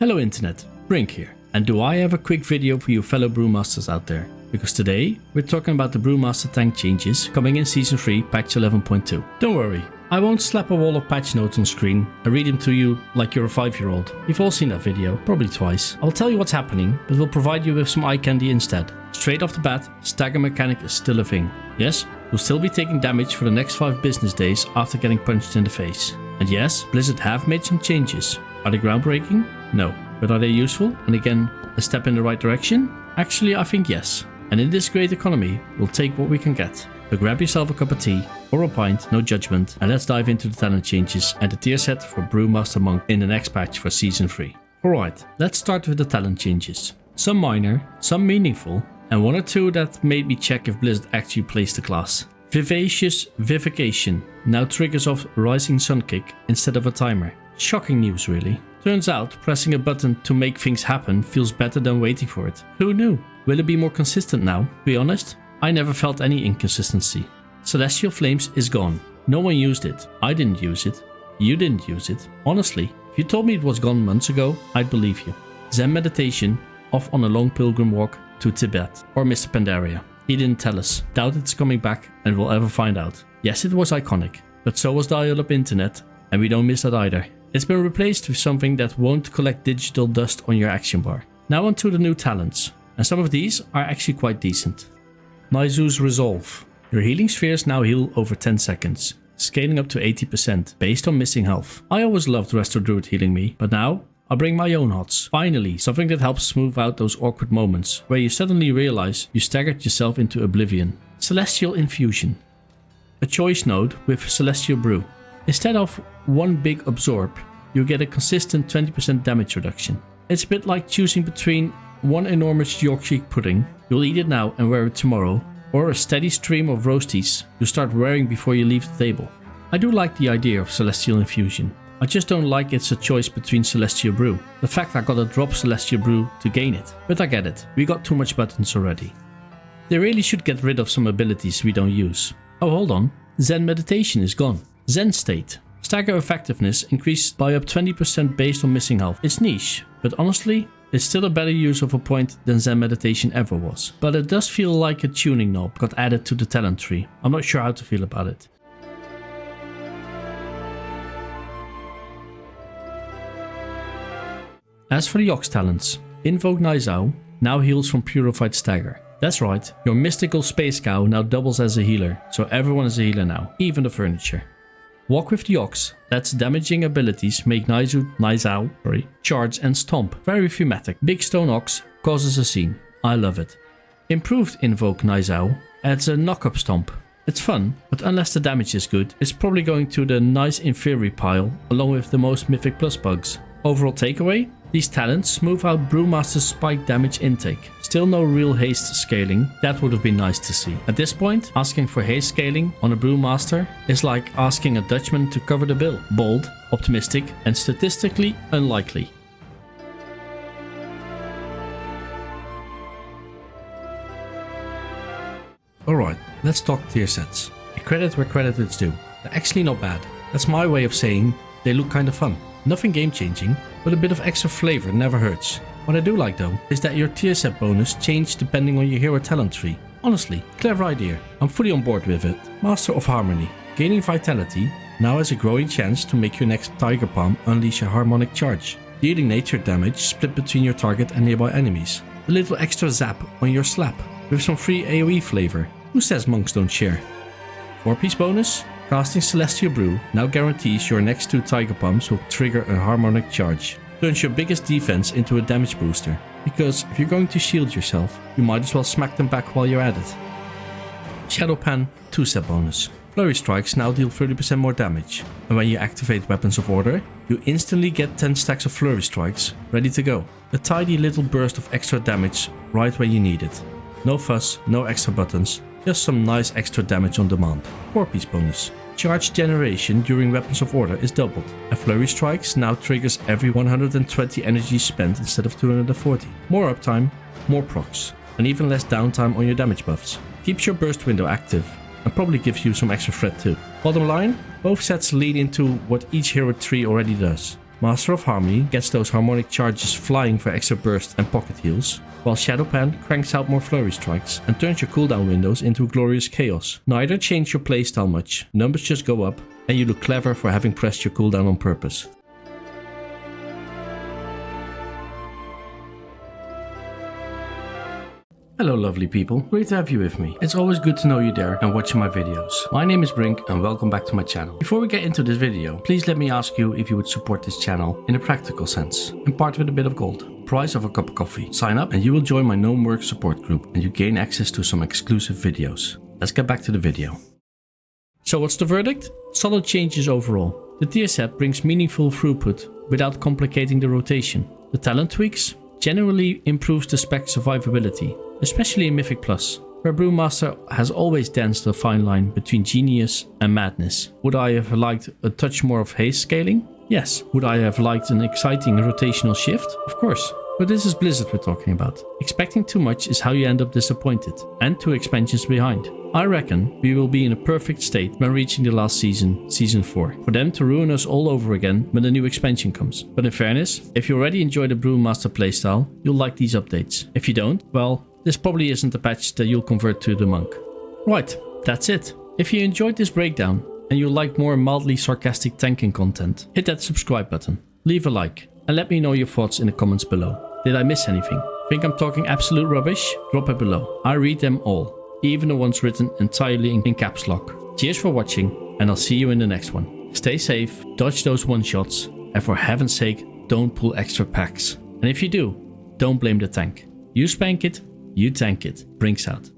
Hello Internet, Brink here, and do I have a quick video for you fellow Brewmasters out there? Because today, we're talking about the Brewmaster tank changes coming in Season 3, patch 11.2. Don't worry, I won't slap a wall of patch notes on screen and read them to you like you're a 5-year-old. You've all seen that video, probably twice. I'll tell you what's happening, but will provide you with some eye candy instead. Straight off the bat, stagger mechanic is still a thing. Yes, you'll still be taking damage for the next 5 business days after getting punched in the face. And yes, Blizzard have made some changes. Are they groundbreaking? No. But are they useful? And again, a step in the right direction? Actually, I think yes. And in this great economy, we'll take what we can get. So grab yourself a cup of tea or a pint, no judgment, and let's dive into the talent changes and the tier set for Brewmaster Monk in the next patch for Season 3. Alright, let's start with the talent changes. Some minor, some meaningful, and 1 or 2 that made me check if Blizzard actually plays the class. Vivacious Vivification now triggers off Rising Sun Kick instead of a timer. Shocking news really. Turns out pressing a button to make things happen feels better than waiting for it. Who knew? Will it be more consistent now? To be honest, I never felt any inconsistency. Celestial Flames is gone. No one used it. I didn't use it. You didn't use it. Honestly, if you told me it was gone months ago, I'd believe you. Zen Meditation off on a long pilgrim walk to Tibet. Or Mr. Pandaria. He didn't tell us. Doubt it's coming back and we'll ever find out. Yes, it was iconic, but so was dial-up internet, and we don't miss that either. It's been replaced with something that won't collect digital dust on your action bar. Now onto the new talents, and some of these are actually quite decent. Naizu's Resolve. Your healing spheres now heal over 10 seconds, scaling up to 80% based on missing health. I always loved Resto Druid healing me, but now I'll bring my own hots. Finally, something that helps smooth out those awkward moments where you suddenly realize you staggered yourself into oblivion. Celestial Infusion. A choice node with Celestial Brew. Instead of one big absorb, you get a consistent 20% damage reduction. It's a bit like choosing between one enormous Yorkshire pudding, you'll eat it now and wear it tomorrow, or a steady stream of roasties you start wearing before you leave the table. I do like the idea of Celestial Infusion. I just don't like it's a choice between Celestial Brew. The fact I gotta drop Celestial Brew to gain it. But I get it, we got too much buttons already. They really should get rid of some abilities we don't use. Oh hold on, Zen Meditation is gone. Zen State. Stagger effectiveness increased by up 20% based on missing health. It's niche, but honestly, it's still a better use of a point than Zen Meditation ever was. But it does feel like a tuning knob got added to the talent tree. I'm not sure how to feel about it. As for the Ox talents, Invoke Nizao now heals from Purified Stagger. That's right, your mystical space cow now doubles as a healer, so everyone is a healer now, even the furniture. Walk with the Ox, that's damaging abilities make Nizao charge and stomp. Very thematic. Big Stone Ox causes a scene. I love it. Improved Invoke Nizao adds a knock-up stomp. It's fun, but unless the damage is good, it's probably going to the nice inferi pile along with the most mythic plus bugs. Overall takeaway? These talents smooth out Brewmaster's spike damage intake. Still no real haste scaling, that would have been nice to see. At this point, asking for haste scaling on a Brewmaster is like asking a Dutchman to cover the bill. Bold, optimistic, and statistically unlikely. Alright, let's talk tier sets. Credit where credit is due. They're actually not bad. That's my way of saying they look kinda fun. Nothing game changing, but a bit of extra flavor never hurts. What I do like though, is that your tier set bonus changes depending on your hero talent tree. Honestly, clever idea. I'm fully on board with it. Master of Harmony. Gaining Vitality now has a growing chance to make your next Tiger Palm unleash a harmonic charge. Dealing nature damage split between your target and nearby enemies. A little extra zap on your slap, with some free AoE flavor. Who says monks don't share? 4-piece bonus? Casting Celestial Brew now guarantees your next 2 Tiger Palms will trigger a harmonic charge. Turns your biggest defense into a damage booster, because if you're going to shield yourself, you might as well smack them back while you're at it. Shadow Pan 2-step bonus. Flurry Strikes now deal 30% more damage, and when you activate Weapons of Order, you instantly get 10 stacks of Flurry Strikes ready to go. A tidy little burst of extra damage right when you need it. No fuss, no extra buttons, just some nice extra damage on demand. 4-piece bonus. Charge generation during Weapons of Order is doubled. A Flurry Strikes now triggers every 120 energy spent instead of 240. More uptime, more procs, and even less downtime on your damage buffs. Keeps your burst window active, and probably gives you some extra threat too. Bottom line, both sets lean into what each hero tree already does. Master of Harmony gets those harmonic charges flying for extra burst and pocket heals, while Shadowpan cranks out more flurry strikes and turns your cooldown windows into glorious chaos. Neither change your playstyle much, numbers just go up, and you look clever for having pressed your cooldown on purpose. Hello lovely people, great to have you with me. It's always good to know you there and watching my videos. My name is Brink and welcome back to my channel. Before we get into this video, please let me ask you if you would support this channel in a practical sense and part with a bit of gold. Price of a cup of coffee. Sign up and you will join my Gnome Work support group and you gain access to some exclusive videos. Let's get back to the video. So what's the verdict? Solid changes overall. The tier set brings meaningful throughput without complicating the rotation. The talent tweaks generally improves the spec survivability, especially in Mythic Plus, where Brewmaster has always danced a fine line between genius and madness. Would I have liked a touch more of haste scaling? Yes. Would I have liked an exciting rotational shift? Of course. But this is Blizzard we're talking about. Expecting too much is how you end up disappointed, and 2 expansions behind. I reckon we will be in a perfect state when reaching the last season, Season 4, for them to ruin us all over again when the new expansion comes. But in fairness, if you already enjoy the Brewmaster playstyle, you'll like these updates. If you don't, well, this probably isn't the patch that you'll convert to the Monk. Right, that's it. If you enjoyed this breakdown and you like more mildly sarcastic tanking content, hit that subscribe button, leave a like, and let me know your thoughts in the comments below. Did I miss anything? Think I'm talking absolute rubbish? Drop it below. I read them all, even the ones written entirely in caps lock. Cheers for watching, and I'll see you in the next one. Stay safe, dodge those one-shots, and for heaven's sake, don't pull extra packs. And if you do, don't blame the tank. You spank it, you tank it. Brinks out.